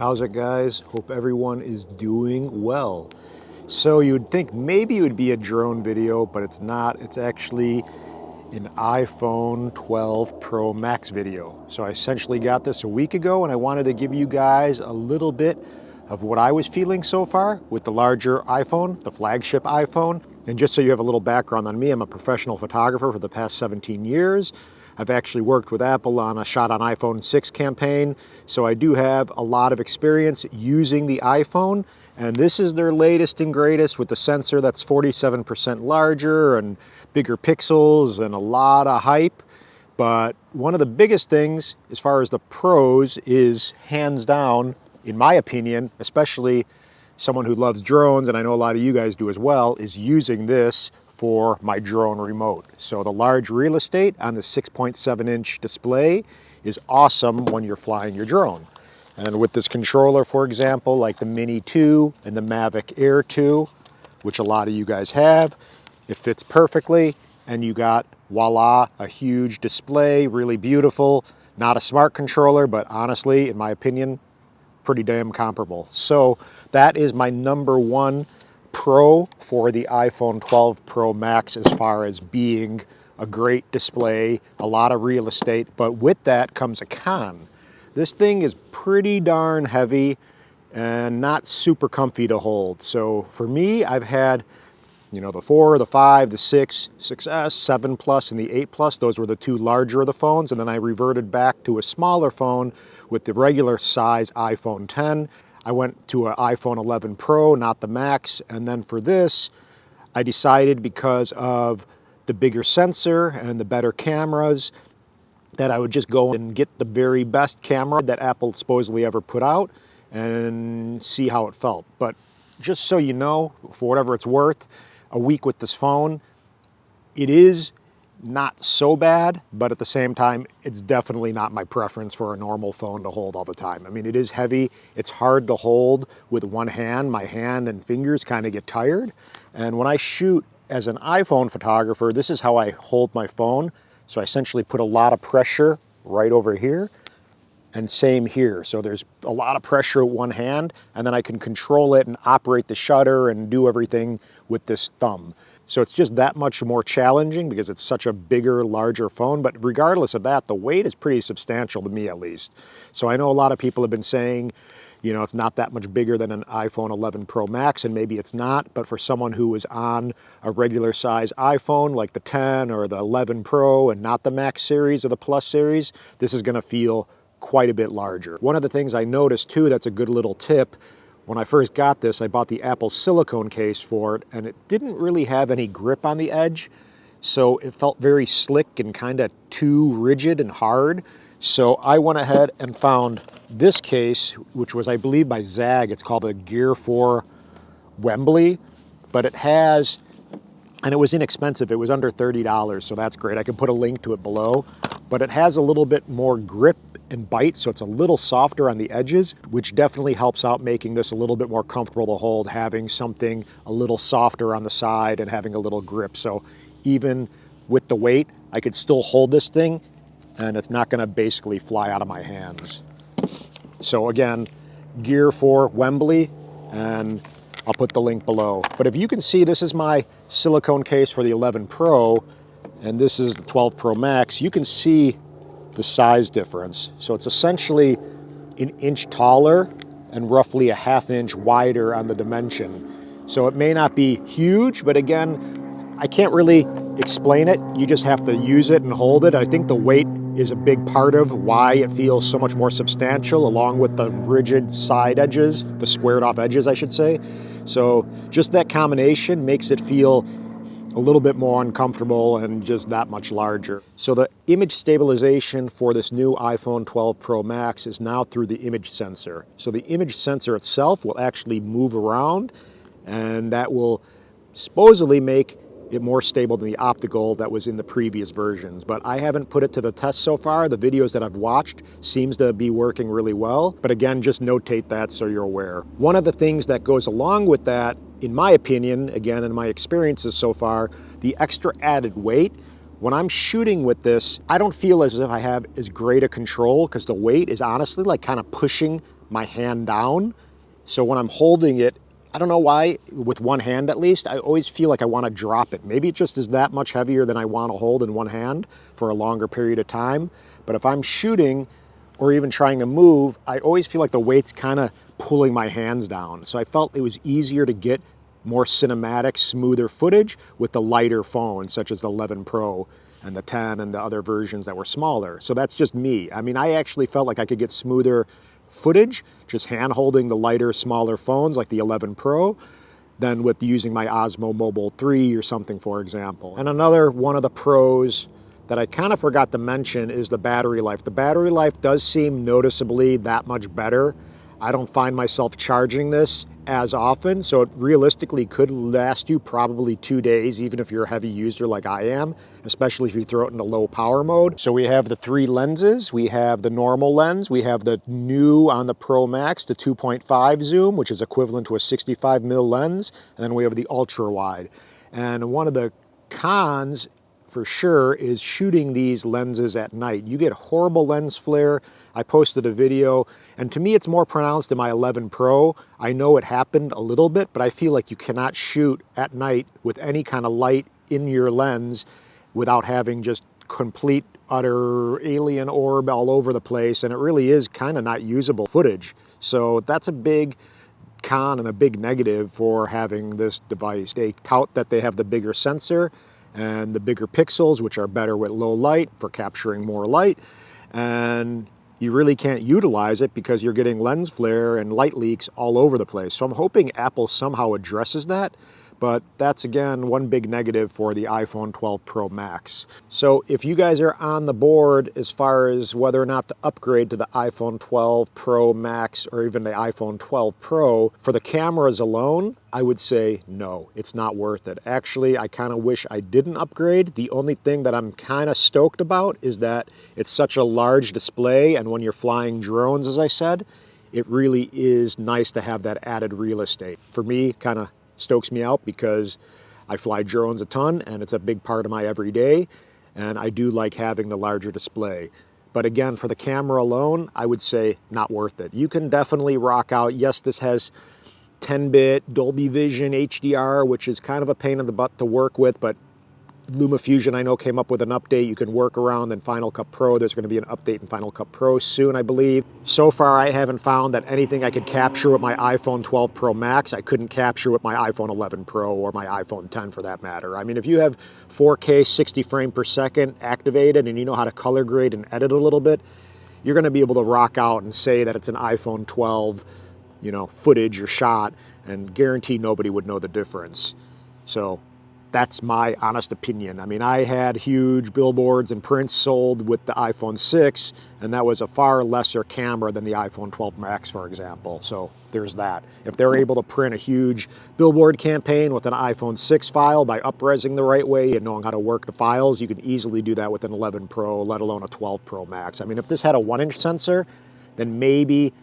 How's it, guys? Hope everyone is doing well. So you would think maybe it would be a drone video, but it's not. It's actually an iPhone 12 Pro Max video. So I essentially got this a week ago and I wanted to give you guys a little bit of what I was feeling so far with the larger iPhone, the flagship iPhone. And just so you have a little background on me, I'm a professional photographer for the past 17 years. I've actually worked with Apple on a Shot on iPhone 6 campaign, so I do have a lot of experience using the iPhone, and this is their latest and greatest with the sensor that's 47% larger and bigger pixels and a lot of hype. But one of the biggest things as far as the pros is, hands down, in my opinion, especially someone who loves drones, and I know a lot of you guys do as well, is using this for my drone remote. So the large real estate on the 6.7-inch display is awesome when you're flying your drone. And with this controller, for example, like the Mini 2 and the Mavic Air 2, which a lot of you guys have, it fits perfectly, and you got, voila, a huge display, really beautiful. Not a smart controller, but honestly, in my opinion, pretty damn comparable. So that is my number one pro for the iPhone 12 Pro Max as far as being a great display, a lot of real estate, but with that comes a con. This thing is pretty darn heavy and not super comfy to hold. So for me, I've had, the 4, the 5, the 6, 6S, 7 Plus, and the 8 Plus. Those were the two larger of the phones, and then I reverted back to a smaller phone with the regular size iPhone 10. I went to an iPhone 11 Pro, not the Max, and then for this, I decided because of the bigger sensor and the better cameras that I would just go and get the very best camera that Apple supposedly ever put out and see how it felt. But just so you know, for whatever it's worth, a week with this phone, it is not so bad, but at the same time, it's definitely not my preference for a normal phone to hold all the time. I mean, it is heavy. It's hard to hold with one hand. My hand and fingers kind of get tired. And when I shoot as an iPhone photographer, this is how I hold my phone. So I essentially put a lot of pressure right over here, and same here. So there's a lot of pressure with one hand, and then I can control it and operate the shutter and do everything with this thumb. So it's just that much more challenging because it's such a bigger, larger phone. But regardless of that, the weight is pretty substantial to me, at least. So I know a lot of people have been saying, it's not that much bigger than an iPhone 11 Pro Max, and maybe it's not. But for someone who is on a regular size iPhone like the 10 or the 11 Pro and not the Max series or the Plus series, this is going to feel quite a bit larger. One of the things I noticed too, that's a good little tip, when I first got this, I bought the Apple silicone case for it, and it didn't really have any grip on the edge, so it felt very slick and kind of too rigid and hard. So I went ahead and found this case, which was, I believe, by Zag. It's called the Gear 4 Wembley, but it has, and it was inexpensive. It was under $30, so that's great. I can put a link to it below, but it has a little bit more grip and bite, so it's a little softer on the edges, which definitely helps out making this a little bit more comfortable to hold, having something a little softer on the side and having a little grip. So even with the weight, I could still hold this thing and it's not gonna basically fly out of my hands. So again, Gear 4 Wembley, and I'll put the link below. But if you can see, this is my silicone case for the 11 Pro, and this is the 12 Pro Max. You can see the size difference. So it's essentially an inch taller and roughly a ½ inch wider on the dimension. So it may not be huge, but again, I can't really explain it. You just have to use it and hold it. I think the weight is a big part of why it feels so much more substantial, along with the rigid side edges, the squared off edges, I should say. So just that combination makes it feel a little bit more uncomfortable and just that much larger. So the image stabilization for this new iPhone 12 Pro Max is now through the image sensor. So the image sensor itself will actually move around, and that will supposedly make it more stable than the optical that was in the previous versions. But I haven't put it to the test so far. The videos that I've watched seems to be working really well. But again, just notate that so you're aware. One of the things that goes along with that, in my opinion, again, in my experiences so far, the extra added weight. When I'm shooting with this, I don't feel as if I have as great a control because the weight is honestly like kind of pushing my hand down. So when I'm holding it, I don't know why, with one hand at least, I always feel like I want to drop it. Maybe it just is that much heavier than I want to hold in one hand for a longer period of time. But if I'm shooting or even trying to move, I always feel like the weight's kind of pulling my hands down. So I felt it was easier to get more cinematic, smoother footage with the lighter phones, such as the 11 Pro and the 10 and the other versions that were smaller. So that's just me. I mean, I actually felt like I could get smoother footage just hand holding the lighter, smaller phones like the 11 Pro than with using my Osmo Mobile 3 or something, for example. And another one of the pros that I kind of forgot to mention is the battery life. The battery life does seem noticeably that much better. I don't find myself charging this as often, so it realistically could last you probably 2 days, even if you're a heavy user like I am, especially if you throw it into low power mode. So we have the 3 lenses. We have the normal lens. We have the new on the Pro Max, the 2.5 zoom, which is equivalent to a 65mm lens. And then we have the ultra wide. And one of the cons for sure is shooting these lenses at night. You get horrible lens flare. I posted a video, and to me it's more pronounced in my 11 Pro. I know it happened a little bit, but I feel like you cannot shoot at night with any kind of light in your lens without having just complete, utter alien orb all over the place, and it really is kind of not usable footage. So that's a big con and a big negative for having this device. They tout that they have the bigger sensor and the bigger pixels, which are better with low light for capturing more light, and you really can't utilize it because you're getting lens flare and light leaks all over the place. So I'm hoping Apple somehow addresses that, but that's again one big negative for the iPhone 12 Pro Max. So if you guys are on the board as far as whether or not to upgrade to the iPhone 12 Pro Max or even the iPhone 12 Pro, for the cameras alone, I would say no, it's not worth it. Actually, I kind of wish I didn't upgrade. The only thing that I'm kind of stoked about is that it's such a large display, and when you're flying drones, as I said, it really is nice to have that added real estate. For me, kind of stokes me out because I fly drones a ton and it's a big part of my everyday, and I do like having the larger display. But again, for the camera alone, I would say not worth it. You can definitely rock out. Yes, this has 10-bit Dolby Vision HDR, which is kind of a pain in the butt to work with, but LumaFusion, I know, came up with an update you can work around. Then Final Cut Pro, there's going to be an update in Final Cut Pro soon, I believe. So far, I haven't found that anything I could capture with my iPhone 12 Pro Max, I couldn't capture with my iPhone 11 Pro or my iPhone 10 for that matter. I mean, if you have 4K 60 frames per second activated and you know how to color grade and edit a little bit, you're going to be able to rock out and say that it's an iPhone 12, footage or shot, and guarantee nobody would know the difference. So that's my honest opinion. I mean, I had huge billboards and prints sold with the iPhone 6, and that was a far lesser camera than the iPhone 12 Max, for example. So there's that. If they're able to print a huge billboard campaign with an iPhone 6 file by up-resing the right way and knowing how to work the files, you can easily do that with an 11 Pro, let alone a 12 Pro Max. I mean, if this had a 1-inch sensor, then maybe,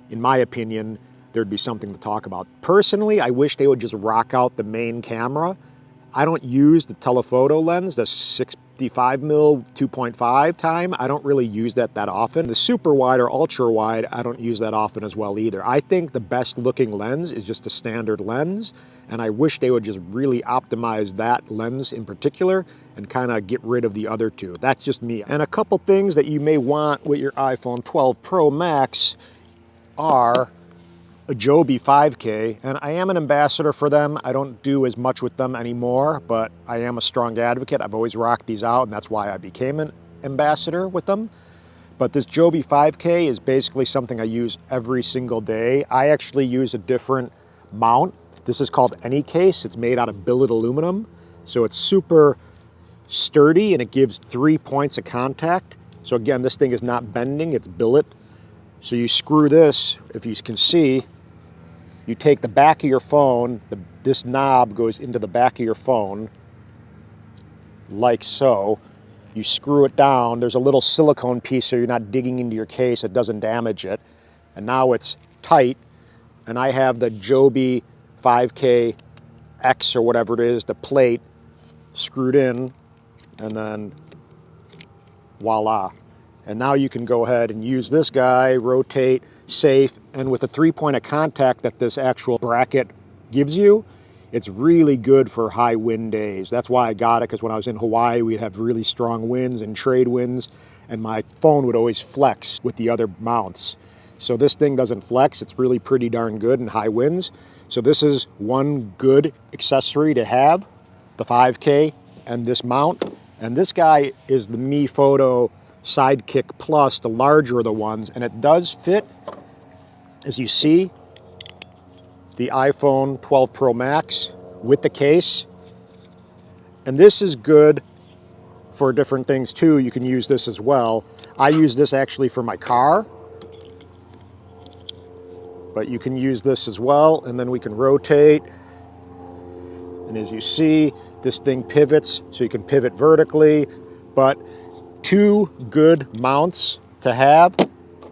in my opinion, there'd be something to talk about. Personally, I wish they would just rock out the main camera. I don't use the telephoto lens, the 65mm 2.5 time. I don't really use that often. The super wide or ultra wide, I don't use that often as well either. I think the best looking lens is just a standard lens, and I wish they would just really optimize that lens in particular and kind of get rid of the other two. That's just me. And a couple things that you may want with your iPhone 12 Pro Max are a Joby 5K, and I am an ambassador for them. I don't do as much with them anymore, but I am a strong advocate. I've always rocked these out, and that's why I became an ambassador with them. But this Joby 5K is basically something I use every single day. I actually use a different mount. This is called AnyCase. It's made out of billet aluminum, so it's super sturdy, and it gives 3 points of contact. So again, this thing is not bending, it's billet. So you screw this, if you can see, you take the back of your phone, this knob goes into the back of your phone, like so. You screw it down, there's a little silicone piece so you're not digging into your case, it doesn't damage it. And now it's tight, and I have the Joby 5K X or whatever it is, the plate, screwed in, and then voila. And now you can go ahead and use this guy, rotate, safe, and with the 3-point of contact that this actual bracket gives you, it's really good for high wind days. That's why I got it, because when I was in Hawaii, we'd have really strong winds and trade winds, and my phone would always flex with the other mounts. So this thing doesn't flex. It's really pretty darn good in high winds. So this is one good accessory to have, the 5K and this mount. And this guy is the Mi Photo Sidekick Plus, the larger of the ones, and it does fit, as you see, the iPhone 12 Pro Max with the case. And this is good for different things too. You can use this as well. I use this actually for my car, but you can use this as well, and then we can rotate. And as you see, this thing pivots, so you can pivot vertically, but two good mounts to have.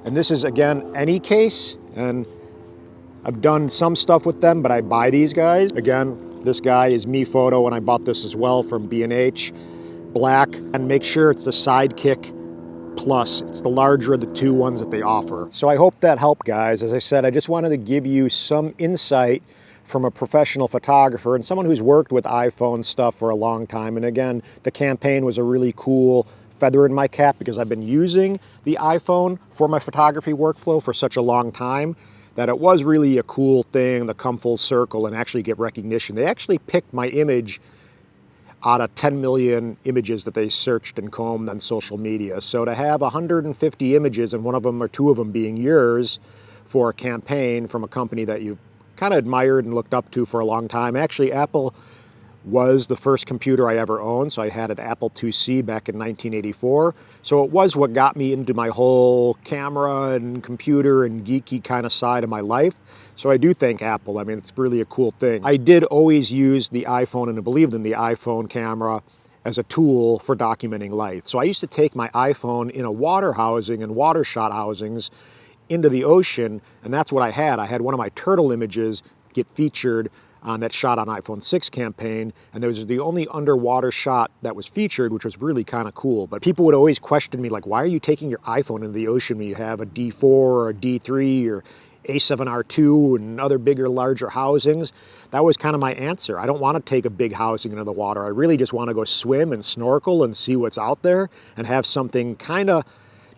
And this is, again, any case, and I've done some stuff with them, but I buy these guys. Again, this guy is Mi Photo, and I bought this as well from B&H, black. And make sure it's the Sidekick Plus. It's the larger of the two ones that they offer. So I hope that helped, guys. As I said, I just wanted to give you some insight from a professional photographer and someone who's worked with iPhone stuff for a long time. And again, the campaign was a really cool feather in my cap because I've been using the iPhone for my photography workflow for such a long time that it was really a cool thing to come full circle and actually get recognition. They actually picked my image out of 10 million images that they searched and combed on social media. So to have 150 images and one of them or two of them being yours for a campaign from a company that you've kind of admired and looked up to for a long time. Actually, Apple was the first computer I ever owned, so I had an Apple IIc back in 1984. So it was what got me into my whole camera and computer and geeky kind of side of my life. So I do thank Apple. I mean, it's really a cool thing. I did always use the iPhone and believed in the iPhone camera as a tool for documenting life. So I used to take my iPhone in a water housing and water shot housings into the ocean, and that's what I had. I had one of my turtle images get featured on that shot on iPhone 6 campaign, and there was the only underwater shot that was featured, which was really kind of cool. But people would always question me, like, why are you taking your iPhone into the ocean when you have a D4 or a D3 or A7R2 and other bigger, larger housings? That was kind of my answer. I don't want to take a big housing into the water. I really just want to go swim and snorkel and see what's out there and have something kind of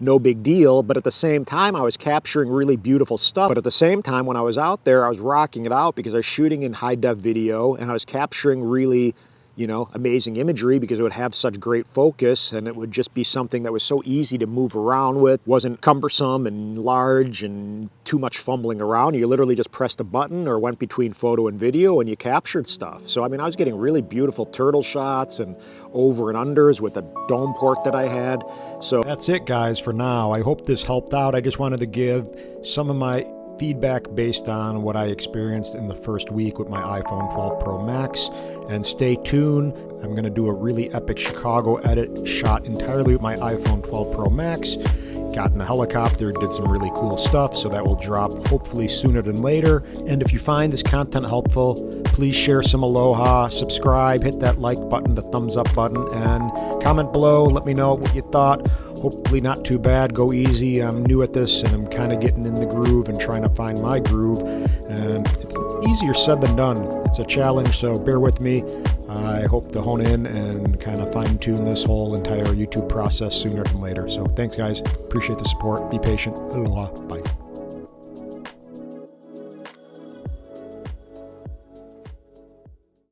no big deal, but at the same time, I was capturing really beautiful stuff. But at the same time, when I was out there, I was rocking it out because I was shooting in high-def video and I was capturing really, amazing imagery because it would have such great focus and it would just be something that was so easy to move around with, wasn't cumbersome and large and too much fumbling around. You literally just pressed a button or went between photo and video and you captured stuff. So, I mean, I was getting really beautiful turtle shots and over and unders with the dome port that I had. So that's it, guys, for now. I hope this helped out. I just wanted to give some of my feedback based on what I experienced in the first week with my iPhone 12 Pro Max. And stay tuned. I'm going to do a really epic Chicago edit shot entirely with my iPhone 12 Pro Max. Got in a helicopter, did some really cool stuff, so that will drop hopefully sooner than later. And if you find this content helpful, please share some aloha, subscribe, hit that like button, the thumbs up button, and comment below. Let me know what you thought. Hopefully not too bad. Go easy. I'm new at this and I'm kind of getting in the groove and trying to find my groove. And it's easier said than done. It's a challenge, so bear with me. I hope to hone in and kind of fine tune this whole entire YouTube process sooner than later. So thanks, guys. Appreciate the support. Be patient. Aloha. Bye.